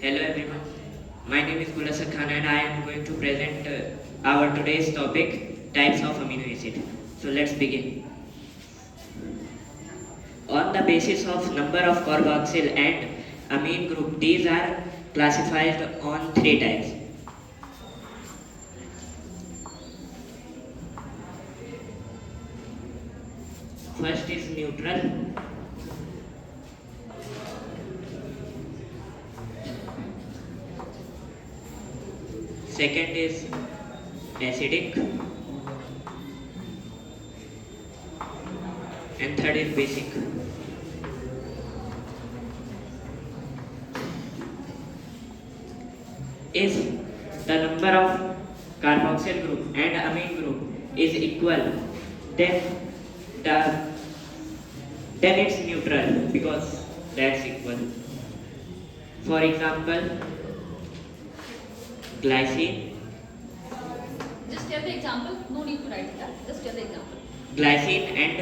Hello everyone, my name is Gulasar Khan and I am going to present our today's topic, types of amino acid. So let's begin. On the basis of number of carboxyl and amine group, these are classified on three types. First is neutral, second is acidic, and third is basic. If the number of carboxyl group and amine group is equal, then the then it's neutral because that's equal. For example, glycine, Just tell the example. No need to write that. Just tell the example. glycine and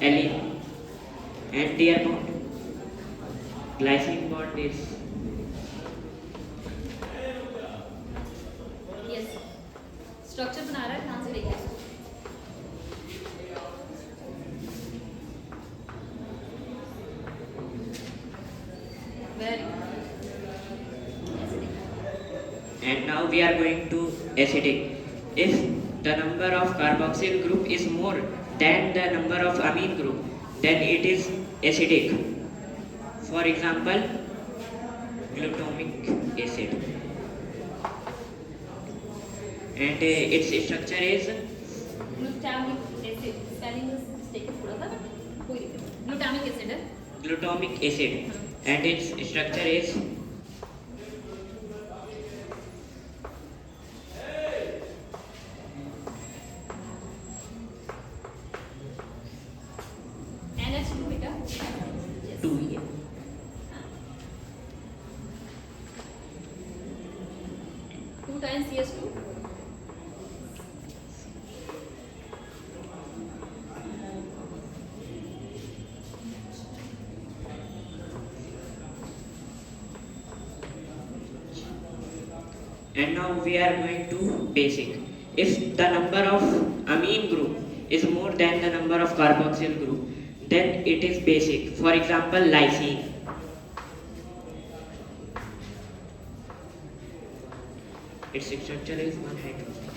allene, and their bond. Glycine bond is Yes. Structure बना रहा है ध्यान से देखिए. Very good. and now we are going to acidic. If the number of carboxyl group is more than the number of amine group, then it is acidic. For example, glutamic acid. And its structure is Glutamic acid. Spelling is mistake है थोड़ा सा but कोई दिक्कत नहीं. Glutamic acid है. glutamic acid, and its structure is NH2 बेटा. Yes. 2 here. Two times CH2. And now we are going to basic. If the number of amine group is more than the number of carboxyl group, then it is basic. For example, lysine. Its structure is 1 hydrogen.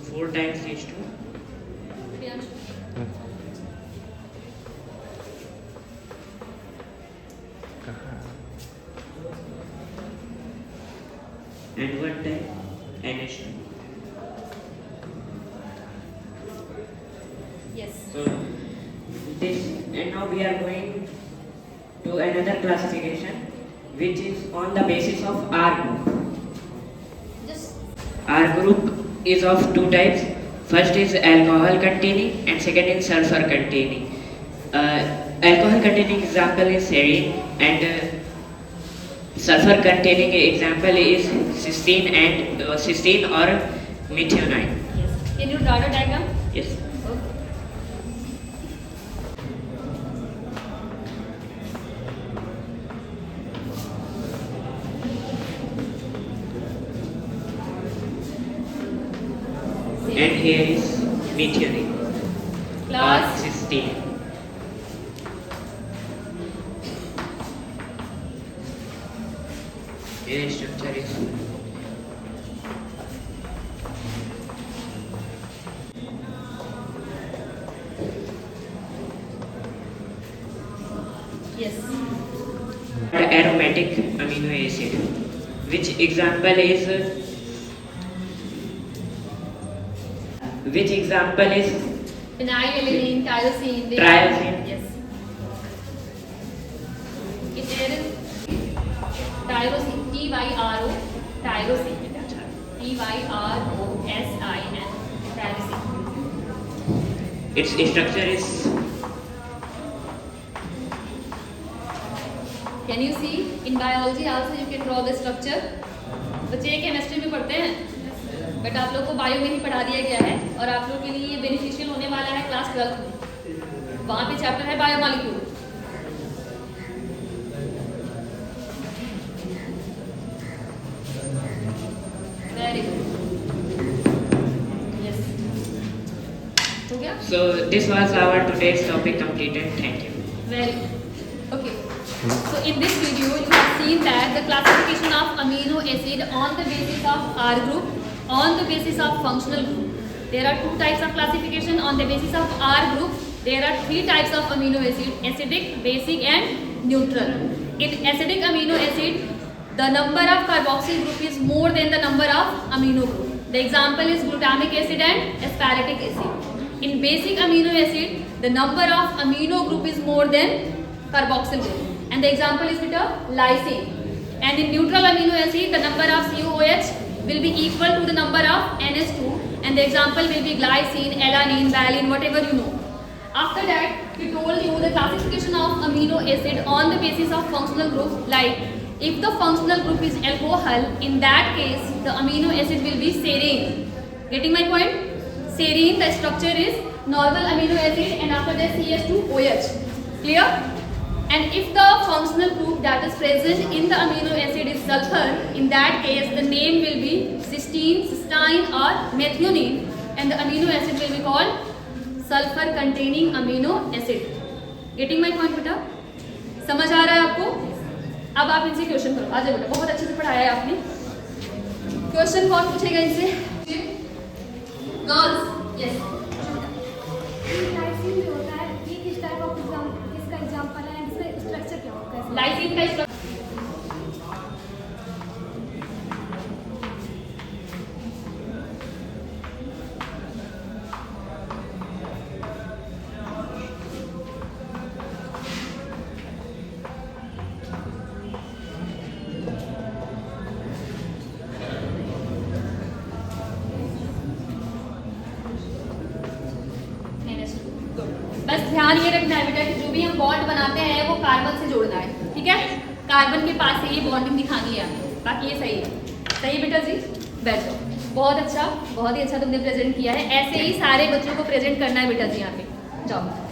Four times H2. Priyanshu. And one time NH2. Yes. So this, and now we are going to another classification, which is on the basis of R group. Just R group is of two types. First is alcohol containing and second is sulfur containing. Alcohol containing example is serine, and sulfur containing example is cysteine and cysteine or methionine. yes. Can you draw the diagram? Yes. Okay. And here is methionine or Class. cysteine. Here structure is Yes. aromatic amino acid. Which example is Phenylalanine, tyrosine. Tyrosine. Yes. There is tyrosine. Tyro. Tyrosine. Tyrosin. Tyrosine. its structure is Can you see? In biology also you can draw the structure. बच्चे chemistry में पढ़ते हैं but आप लोग को bio में ही पढ़ा दिया गया है और आप लोग के लिए ये बेनिफिशियल होने वाला है क्लास 12 में। वहाँ पे चैप्टर है बायोमॉलिक्यूल। वेरी गुड, यस, हो गया। So this was our today's topic completed. Thank you. Very good. Okay. So in this video, you have seen that the classification of amino acid on the basis of R group, on the basis of functional group. There are two types of classification on the basis of R group. There are three types of amino acid: acidic, basic, and neutral. In acidic amino acid, the number of carboxyl group is more than the number of amino group. The example is glutamic acid and aspartic acid. In basic amino acid, the number of amino group is more than carboxyl group, and the example is with a lysine. And in neutral amino acid, the number of COOH will be equal to the number of NH2, and the example will be glycine, alanine, valine, whatever you know. After that, we told you the classification of amino acid on the basis of functional group. Like if the functional group is alcohol, in that case the amino acid will be serine. Getting my point? Serine, the structure is normal amino acid, and after that CH2OH. Clear? And if the functional group that is present in the amino acid is sulfur, in that case the name will be cysteine, cysteine, or methionine, and the amino acid will be called sulfur containing amino acid. Getting my point बेटा? समझ आ रहा है आपको? अब आप इनसे question करो। आ जाओ बेटा, बहुत अच्छे से पढ़ाया है आपने। क्वेश्चन कौन पूछेगा इनसे? Girls, yes. लाइसिन जो होता है ये किस टाइप ऑफ किसका एग्जांपल है, इसका स्ट्रक्चर क्या होता है? लाइसिन का बस ध्यान ये रखना है बेटा कि जो भी हम बॉन्ड बनाते हैं वो कार्बन से जोड़ना है, ठीक है? कार्बन के पास से ये बॉन्डिंग दिखानी है हमें, बाकी ये सही है। सही बेटा जी, बैठ जाओ। बहुत अच्छा, बहुत ही अच्छा तुमने प्रेजेंट किया है। ऐसे ही सारे बच्चों को प्रेजेंट करना है बेटा जी यहाँ पे। जाओ।